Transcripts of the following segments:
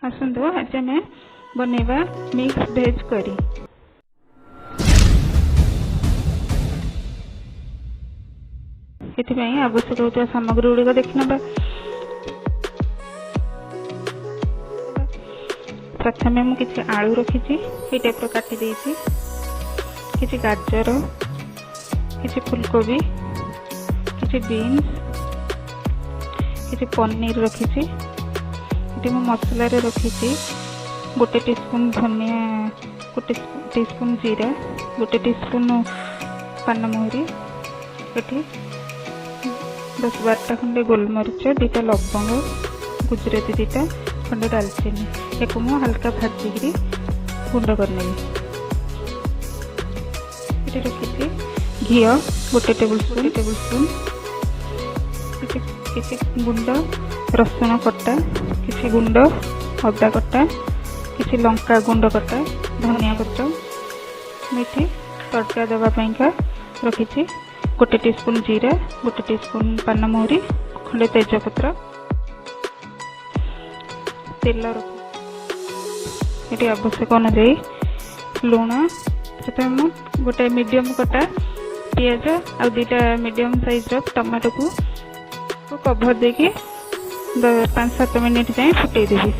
आसतु आज आम बनवा मिक्स भेज करी। ये आवश्यक होता सामग्री गुड़िक देखना। प्रथम मुझे आलू रखी टाइप काटी देती, किसी गाजर, किसी फुलकोबी, किसी बीन्स, किसी पनीर रखी। ये मसला रखी गोटे टीस्पून धनिया, गोटे टीस्पून जीरा, गोटे टीस्पून पानमहुरी, ये 10-12 खंडे गोलमरीच, 2टा लवंग, गुजराती 2टा खंडे दालचीनी, एक मुझे हल्का भाजिकी गुंड करने। ये रखी घी गोटे टेबल स्पून, किसी गुंड रसुण कटा, किसी गुंड अदा कटा, किसी लंका गुंड कटा, धनिया पत्र, मेथी तड़का देवाई रखी, गोटे टीस्पून जीरा, गोटे टीस्पून पानमहुरी, खंडे तेजपत्र, तेल ये आवश्यक अनुजाई लुण, प्रथम गोटे मीडियम कटा पियाज आ 2टा मीडियम साइज टमाटो को कभर देके 5-7 मिनिट जाए फुटे देवी।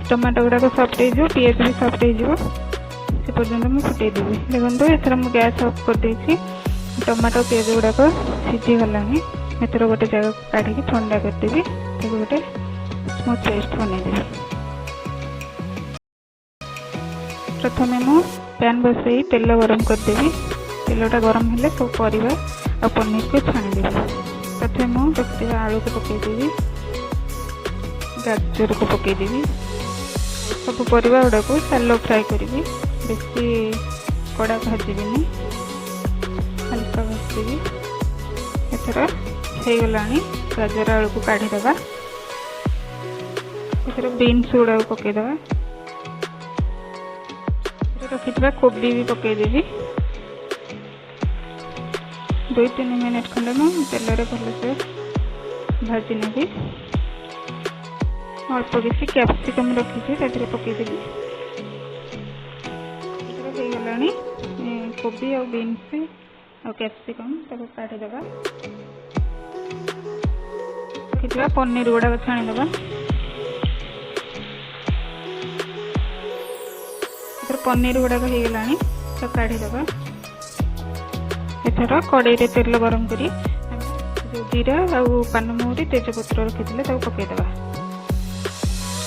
टमाटो गुड़ाक सफ्ट हो, पियाज भी सफ्ट हो, से पर्यंत मुझे फुटे देवी। देखो एथर मुझे गैस ऑफ कर देछि, टमाटो पियाज गुड़ाक सीझी गलानी। एथर गोटे जगह काढ़ी ठंडा करदेवी, गोटे स्मूथ पेस्ट बनईदेवी। प्रथम मु पैन बसई तेल गरम करदेवी। तेलटा गरम हेले सब परिवा आ पनीर को छाणीदेवी। प्रथम मु आलू को पकईदेवी, गाजर को पकईदेवी, सब परिवा गुड़ा को सालो फ्राए करी, बेसी कड़ा भाजबी, हल्का भाजदेवी। एथर हो गला गाजर आलू को काढ़ीदे, एथर बीन्स गुड़ा पकईदे, रखी कोबी भी पकईदेवी। 2-3 मिनट खंडे मुझे तेल भलसे भाजी नेबी। अल्प किसी कैप्सिकम रखी पकईदेवी। हो गला कोबी आ बीन्स आ कैप्सिकम काढ़ीदे, रखी पनीर गुड़ा छाणीदे। पनीर गुड़ाक हो गला सब काढ़ीदे। एथर कड़ाई तेल गरम करी जीरा आ पानमहुरी तेजपत्र रखी पकईदे।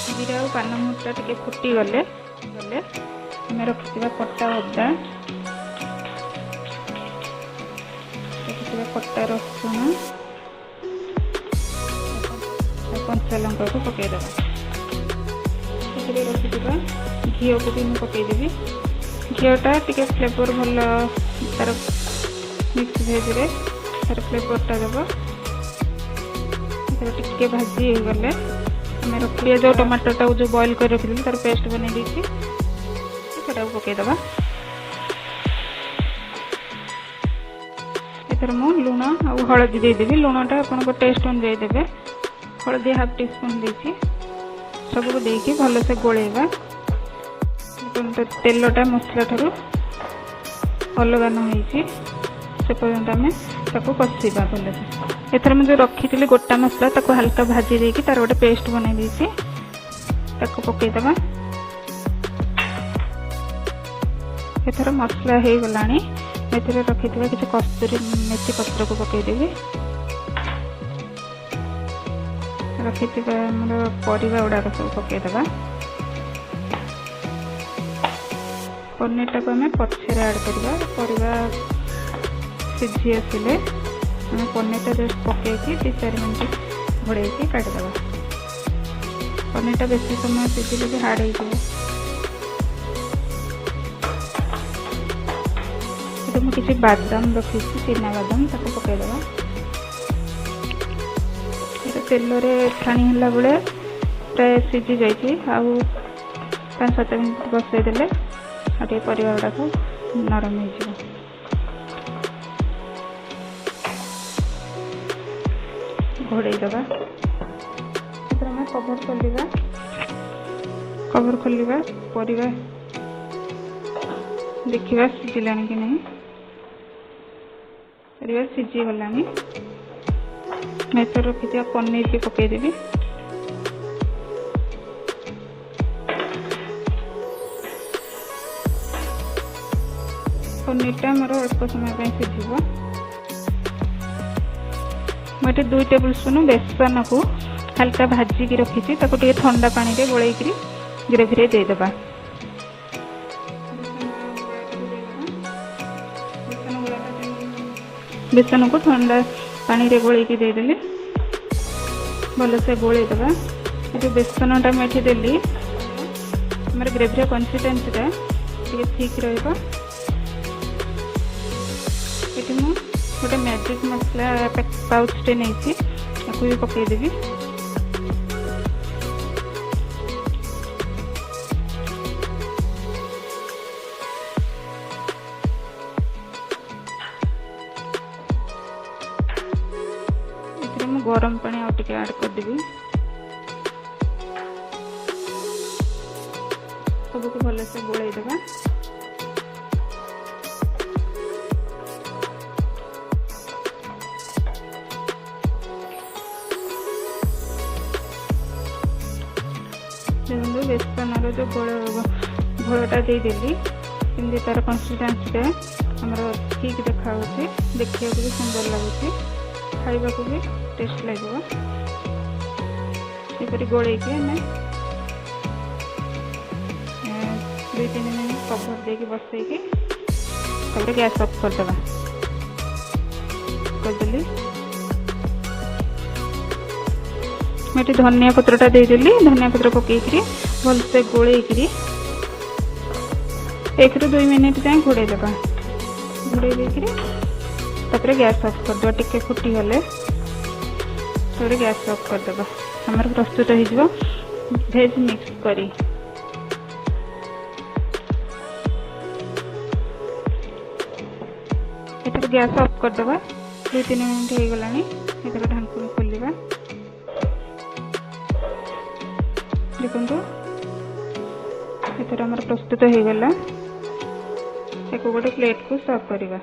जीरा आ पानमहुरीटा टिके फुटी गले आम रखी कटा अदा, रखी कटा रसुण, कंचा लंका को पकईदे। रखी घी को भी पकईदेवी। घीटा टिके फ्लेवर भल तार मिक्स भेज रे तार फ्लेवरटा देव। टिके भाजी हो गले आम रखी जो टमाटोटा जो बॉइल कर रखी तार पेस्ट बन देती पकईदे। एथर मु लुण आ हलदी देदेवी। लुणटा आप टेस्ट अनुजाई देवे। हलदी 1/2 टीस्पून देती, सबको देकी भलसे गोलेवा। तेलटा मसला ठारू अलग न से पर्यंत आम कषा भलसे। एथर मुझे रखी थी गोटा मसला ताको हल्का भाजी देकी तार गोटे पेस्ट बना देती पकईदे। एथर मसला हो गला रखी किसी कस्तूरी मेथी पत्र को पकईदेवी। रखी परिवा गुड़ाक सब पकईदे। पनीरटा को आम पछे ऐड करवा। परिवा सीझी आसिले आम पनीरटा जस्ट पकईकी 2-4 मिनट घोड़े काटिदेवा। पनीरटा बेसी समय सीझिले भी हार्ड हो। मुझे किसी बादाम रखी, चिना बादाम पकईदे। तेल छाणी है बेले प्राय सीझी जाइए। 5-7 मिनट बसईदे आगे परिवा गुड़ाक नरम हो घोड़े दबा। कवर खोलिबा परिबा देखिबा सिझिलानी कि नहीं। परिबा सिझी गलानी। मैं तो रखी पनीर की पकईदेवी। पनीरटा मोर अल्प समय सिझ। मुझे 2 टेबल स्पून बेसन को हल्का भाजिकी रखी ठंडा पानी रे गोलैक ग्रेवी रे देदेबा। बेसन को ठंडा पानी रे गोलैक देदेली भल से गोलैदेबा। जो बेसनटा मुझे देली हमारे ग्रेवी कंसिस्टेंसीटा ठीक रहा। ये गोटे मैजिक मसला पाउचटे नहीं भी पकईदेवी। गरम पानी आउ टिके ऐड करदेवी। सबको भल से गोलैदेबा। बेसन जो घोलटा देदेली किंतु तार कंसिस्टेंसी आमर ठीक देखा देखा भी सुंदर लगुच खाइबा को भी टेस्ट लगे। गोलैक 2-3 मिनट कवर देके बसैकी गैस ऑफ करदेबा। करदेली मैं धनिया पत्रटा देदेली। धनिया पत्र पकईकरी भलसे गोलैक 1-2 मिनट जाए घोड़े देबा। घोड़े देकर गैस ऑफ करदेबा। टिके फुटी गले गैस ऑफ करदेबा। हमार प्रस्तुत हो भेज मिक्स करी। Gas off करदेबा। 2-3 मिनट हो गला। ढांकुणी खोलिबा। देखो एथर हमार प्रस्तुत हो गला। एक गोटे प्लेट को सर्व करवा।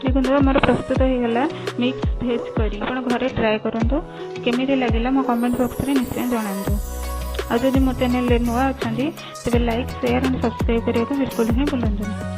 देखो हमार प्रस्तुत हो गला मिक्स भेज करी। आप घरे ट्राए करूँ केमी लगे मो कमेंट बॉक्स में निश्चय जनातु। आज जब मो चैनल नुआ अच्छा तेज लाइक शेयर एंड सब्सक्राइब करने को बिल्कुल ही भूलु।